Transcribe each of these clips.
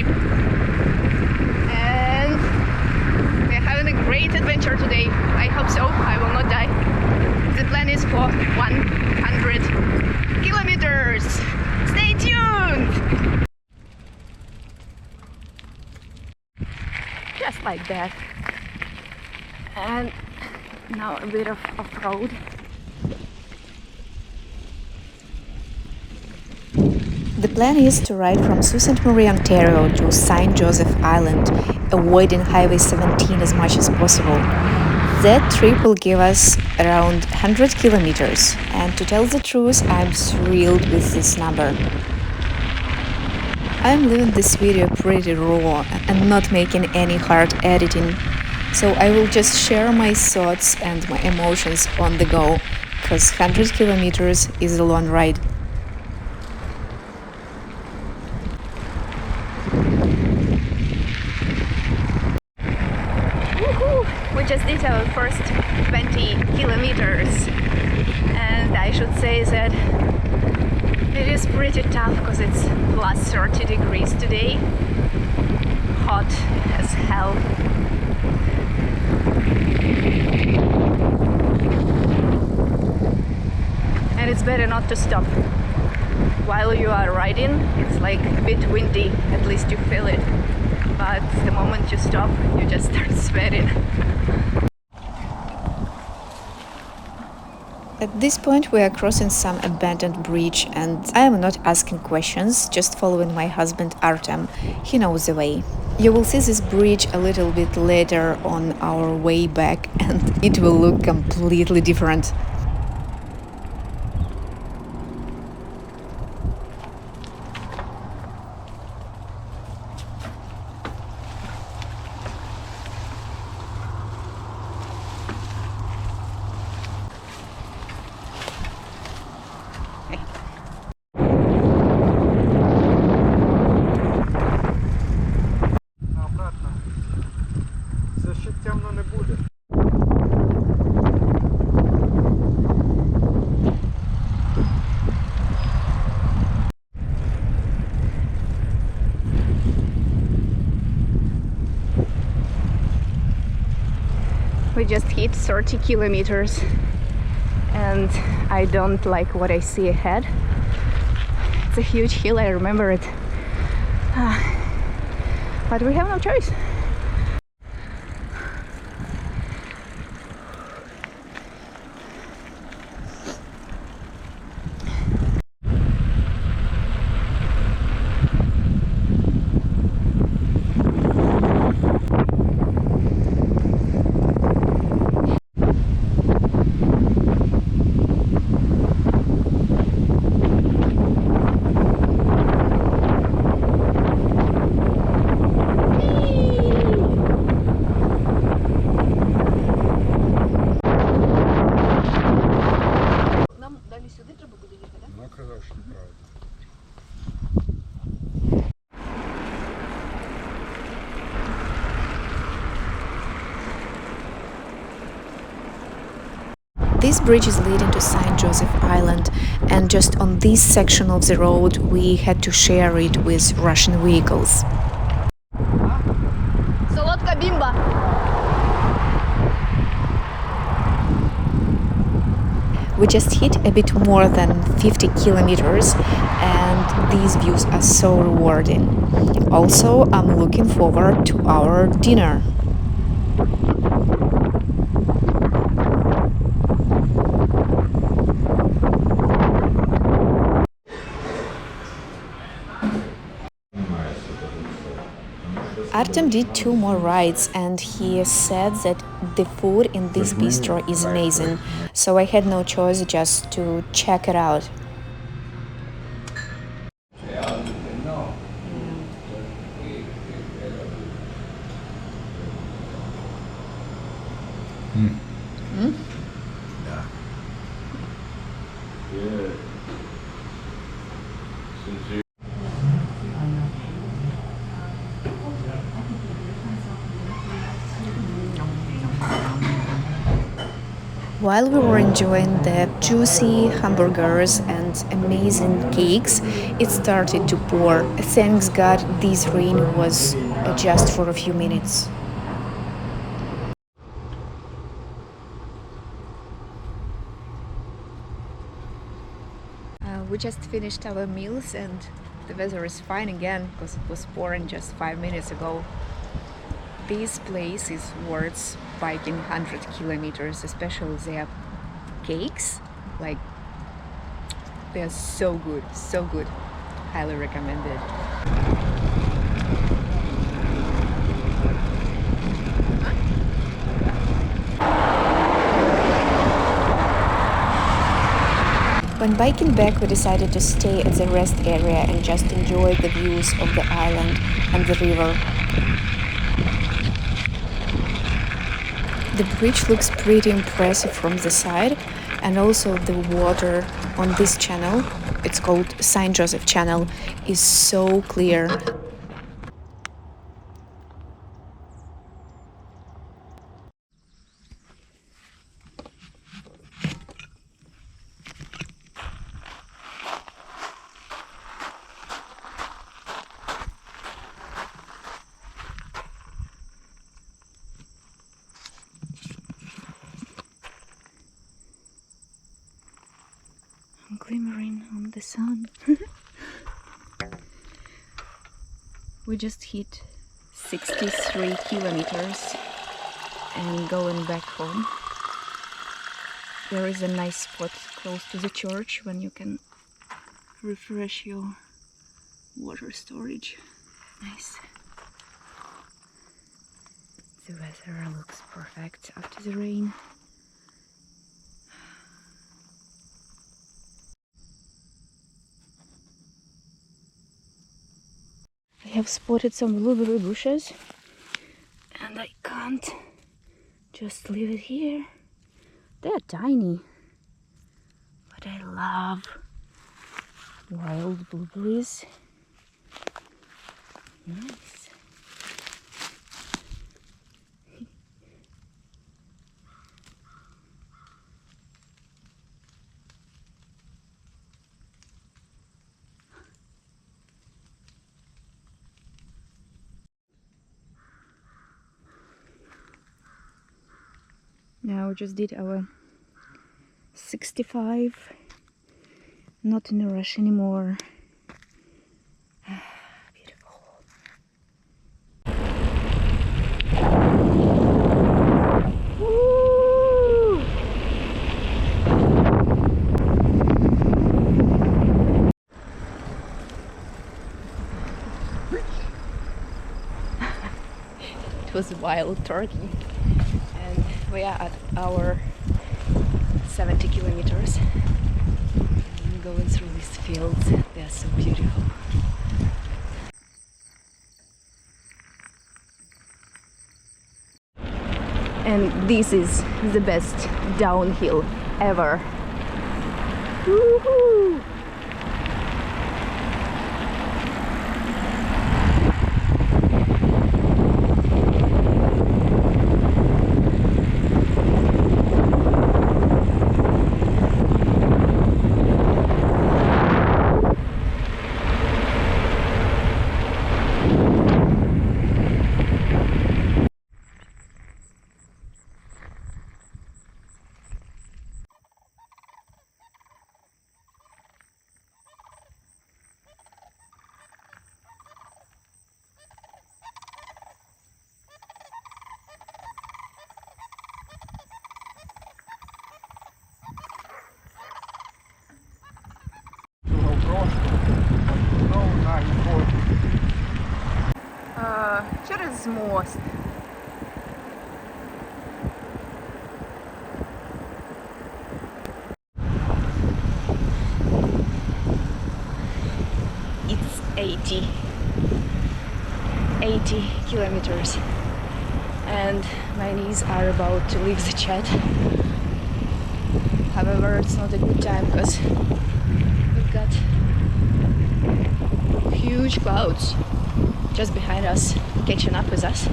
trip. And we're having a great adventure today. I hope so. I will not die. The plan is for 100 kilometers. Stay tuned! Just like that. And now a bit of off-road. The plan is to ride from Sault Ste. Marie, Ontario to St. Joseph Island, avoiding Highway 17 as much as possible. That trip will give us around 100 kilometers, and to tell the truth, I'm thrilled with this number. I'm leaving this video pretty raw and not making any hard editing, so I will just share my thoughts and my emotions on the go, because 100 kilometers is a long ride. We just did our first 20 kilometers, and I should say that it is pretty tough because it's plus 30 degrees today. Hot as hell. And it's better not to stop. While you are riding, it's like a bit windy, at least you feel it. But the moment you stop, you just start sweating. At this point we are crossing some abandoned bridge, and I am not asking questions, just following my husband Artem. He knows the way. You will see this bridge a little bit later on our way back, and it will look completely different. We just hit 30 kilometers and I don't like what I see ahead. It's a huge hill, I remember it. But we have no choice. This bridge is leading to St. Joseph Island, and just on this section of the road we had to share it with Russian vehicles. Солодка бимба! We just hit a bit more than 50 kilometers, and these views are so rewarding. Also, I'm looking forward to our dinner. Artem did 2 more rides, and he said that the food in this bistro is amazing, so I had no choice just to check it out. While we were enjoying the juicy hamburgers and amazing cakes, it started to pour. Thanks God this rain was just for a few minutes. We just finished our meals and the weather is fine again because it was pouring just 5 minutes ago. This place is worth biking 100 kilometers, especially their cakes. Like, they're so good, so good. Highly recommended. When biking back, we decided to stay at the rest area and just enjoy the views of the island and the river. The bridge looks pretty impressive from the side, and also the water on this channel, it's called St. Joseph Channel, is so clear. Glimmering on the sun. We just hit 63 kilometers and going back home. There is a nice spot close to the church when you can refresh your water storage. Nice. The weather looks perfect after the rain. I have spotted some blueberry bushes and I can't just leave it here. They're tiny, but I love wild blueberries. Nice. Now we just did our 65, not in a rush anymore. Beautiful. Woo! It was a wild turkey. We are at our 70 kilometers. I'm going through these fields. They are so beautiful. And this is the best downhill ever. Woohoo! Через мост. It's 80 kilometers and my knees are about to leave the chat. However, it's not a good time because we've got huge clouds just behind us catching up with us.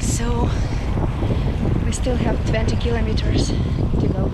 So we still have 20 kilometers to go.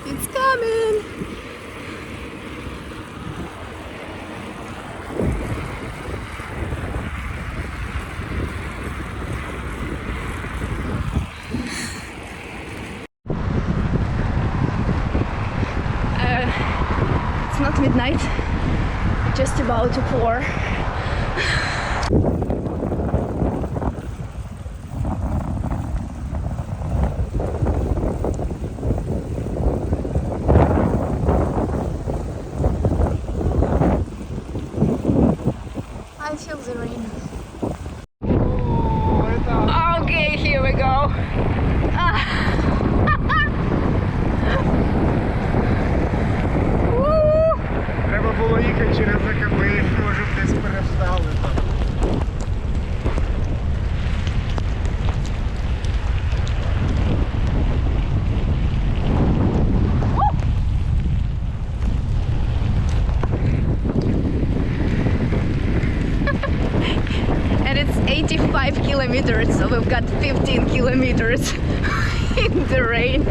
It's coming! It's not midnight, just about to pour. I feel the rain. Okay, here we go. Треба було їхати через АКБ, може десь перестали там. And it's 85 kilometers, so we've got 15 kilometers in the rain.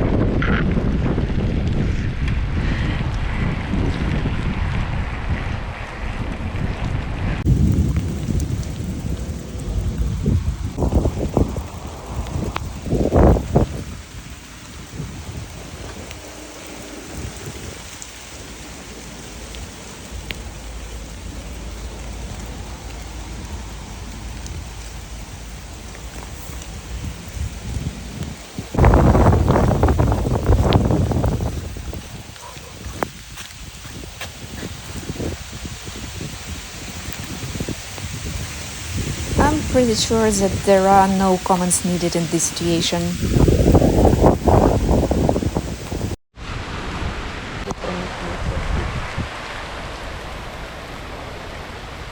I'm pretty sure that there are no comments needed in this situation.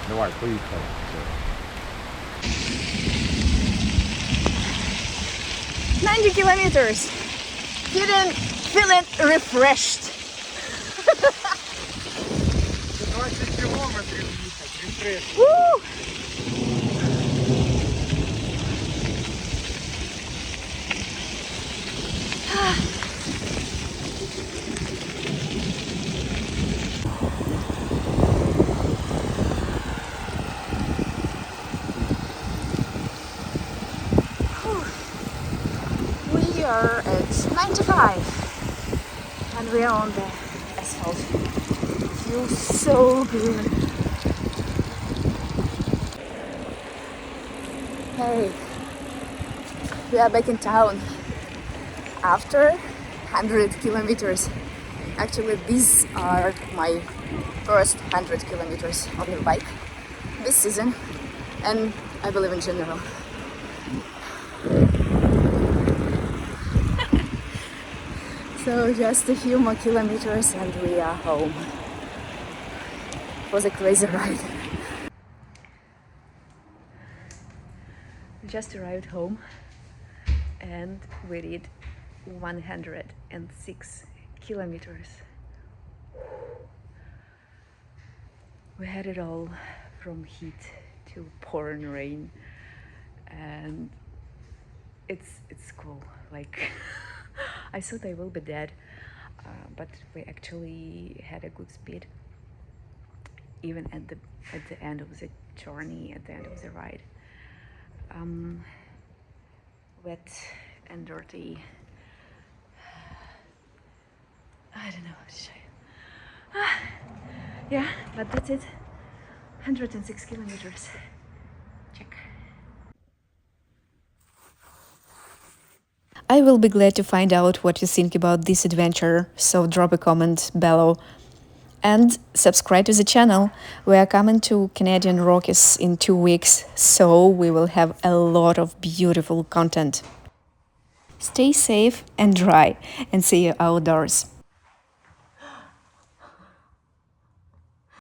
Давай, поїхали. 90 kilometers! Feeling refreshed! 20 кілометрів їхати, рефреш. Woo! We are at 95 and we are on the asphalt. Feels so good. Hey, we are back in town after 100 kilometers. Actually, these are my first 100 kilometers on the bike this season, and I believe in general. So just a few more kilometers and we are home. It was a crazy ride. We just arrived home and we did 106 kilometers. We had it all from heat to pouring rain, and it's cool. Like I thought I will be dead, but we actually had a good speed, even at the end of the journey, at the end of the ride. Wet and dirty. I don't know what to show you. Yeah, but that's it. 106 kilometers. Check. I will be glad to find out what you think about this adventure, so drop a comment below. And subscribe to the channel. We are coming to Canadian Rockies in 2 weeks, so we will have a lot of beautiful content. Stay safe and dry, and see you outdoors.